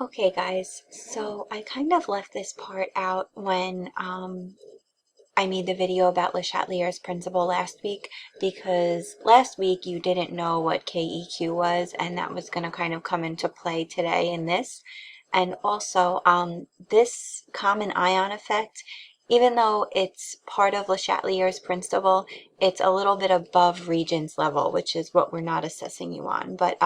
Okay, guys, so I kind of left this part out when I made the video about Le Chatelier's principle last week because last week you didn't know what KEQ was, and that was going to kind of come into play today in this. And also, this common ion effect, even though it's part of Le Chatelier's principle, it's a little bit above Regents level, which is what we're not assessing you on. But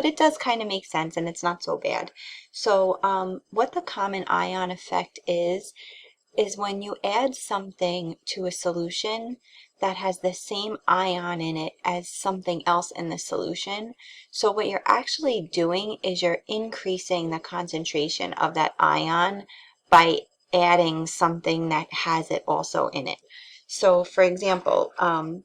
it does kind of make sense, and it's not so bad. So, what the common ion effect is when you add something to a solution that has the same ion in it as something else in the solution. So what you're actually doing is you're increasing the concentration of that ion by adding something that has it also in it. So for example,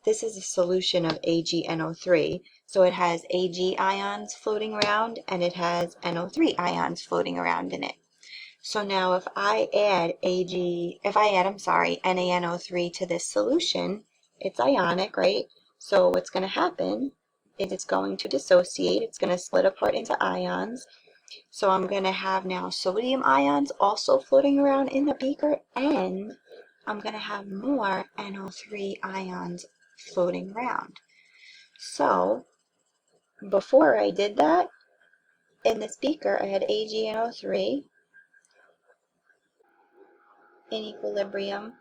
this is a solution of AgNO3. So it has Ag ions floating around and it has NO3 ions floating around in it. So now if I add NaNO3 to this solution, it's ionic, right? So what's going to happen is it's going to dissociate. It's going to split apart into ions. So I'm going to have now sodium ions also floating around in the beaker, and I'm going to have more NO3 ions floating around. So before I did that, in this beaker I had AgNO3 in equilibrium,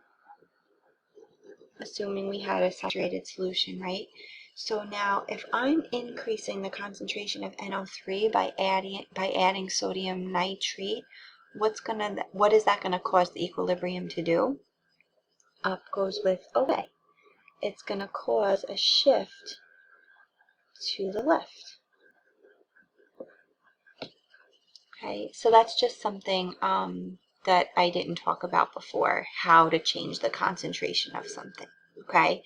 assuming we had a saturated solution, right? So now if I'm increasing the concentration of NO3 by adding sodium nitrate, what is that gonna cause the equilibrium to do? Up goes with away. It's gonna cause a shift to the left. Okay, so that's just something that I didn't talk about before, how to change the concentration of something. Okay,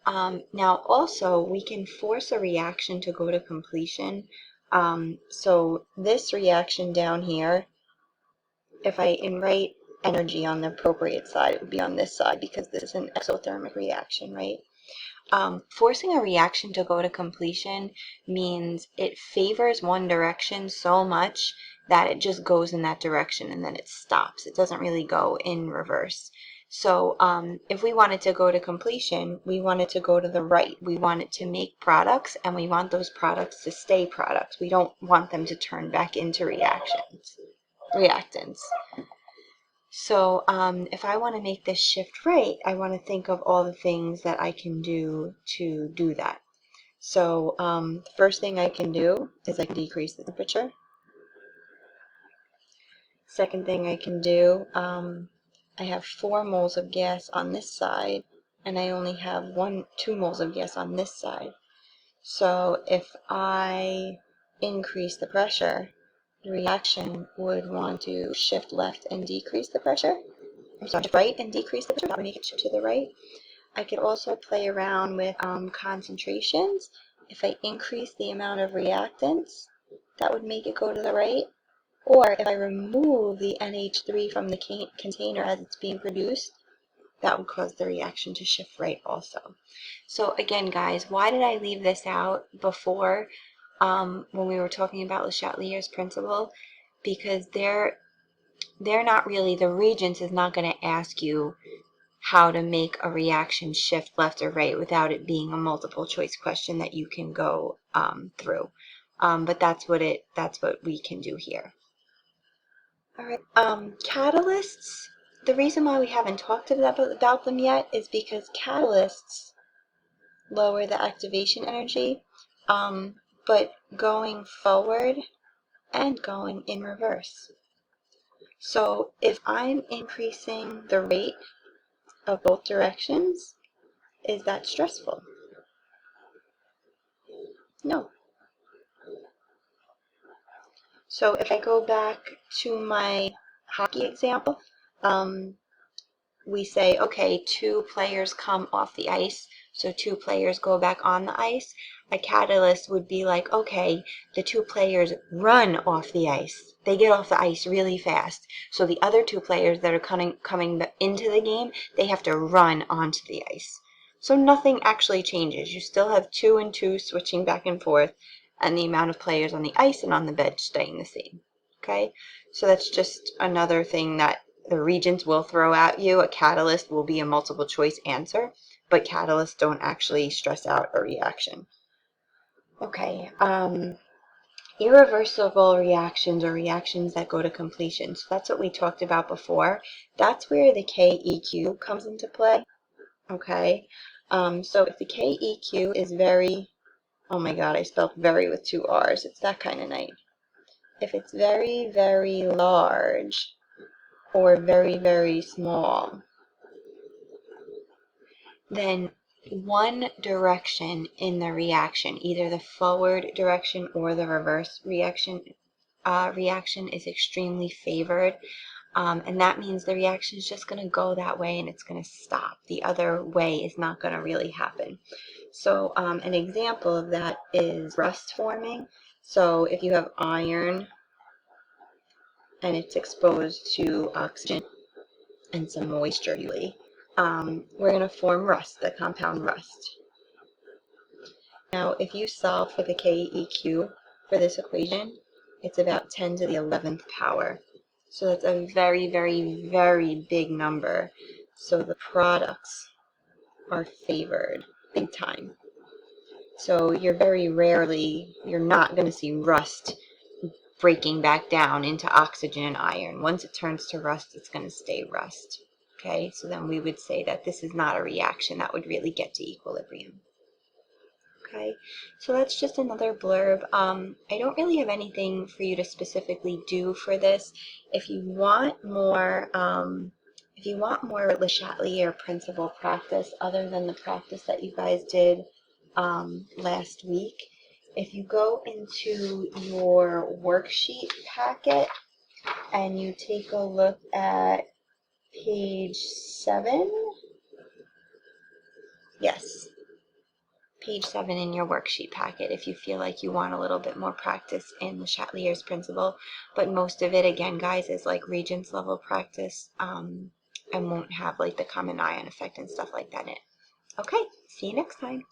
now also we can force a reaction to go to completion. So this reaction down here, if I write energy on the appropriate side, it would be on this side because this is an exothermic reaction, right? Forcing a reaction to go to completion means it favors one direction so much that it just goes in that direction and then it stops. It doesn't really go in reverse. So if we want it to go to completion, we want it to go to the right. We want it to make products, and we want those products to stay products. We don't want them to turn back into reactants. So if I want to make this shift right, I want to think of all the things that I can do to do that. So the first thing I can do is I can decrease the temperature. Second thing I can do, I have 4 moles of gas on this side, and I only have 2 moles of gas on this side. So if I increase the pressure, the reaction would want to shift left and decrease the pressure. I'm sorry, right and decrease the pressure. That would make it shift to the right. I could also play around with concentrations. If I increase the amount of reactants, that would make it go to the right. Or if I remove the NH3 from the container as it's being produced, that would cause the reaction to shift right also. So again, guys, why did I leave this out before when we were talking about Le Chatelier's principle? Because they're not really, the Regents is not going to ask you how to make a reaction shift left or right without it being a multiple choice question that you can go through. But that's what we can do here. All right, catalysts. The reason why we haven't talked about them yet is because catalysts lower the activation energy, but going forward and going in reverse. So if I'm increasing the rate of both directions, is that stressful? No. So if I go back to my hockey example, we say, okay, 2 players come off the ice, so 2 players go back on the ice. A catalyst would be like, okay, the 2 players run off the ice. They get off the ice really fast. So the other 2 players that are coming into the game, they have to run onto the ice. So nothing actually changes. You still have 2 and 2 switching back and forth, and the amount of players on the ice and on the bench staying the same. Okay, so that's just another thing that the Regents will throw at you. A catalyst will be a multiple choice answer, but catalysts don't actually stress out a reaction. Okay, irreversible reactions or reactions that go to completion. So that's what we talked about before. That's where the KEQ comes into play. Okay, so if the KEQ is very, oh my God, I spelled very with 2 R's. It's that kind of night. If it's very, very large or very, very small, then one direction in the reaction, either the forward direction or the reverse reaction is extremely favored. And that means the reaction is just going to go that way and it's going to stop. The other way is not going to really happen. So an example of that is rust forming. So if you have iron and it's exposed to oxygen and some moisture, usually, we're going to form rust, the compound rust. Now, if you solve for the KEQ for this equation, it's about 10 to the 11th power. So that's a very, very, very big number. So the products are favored big time. So you're not going to see rust breaking back down into oxygen and iron. Once it turns to rust, it's going to stay rust. Okay, so then we would say that this is not a reaction that would really get to equilibrium. Okay, so that's just another blurb. I don't really have anything for you to specifically do for this. If you want more, Le Chatelier principle practice other than the practice that you guys did last week, if you go into your worksheet packet and you take a look at page 7, yes, page 7 in your worksheet packet if you feel like you want a little bit more practice in Le Chatelier's principle. But most of it, again, guys, is like Regents level practice and won't have like the common ion effect and stuff like that in it. Okay, see you next time.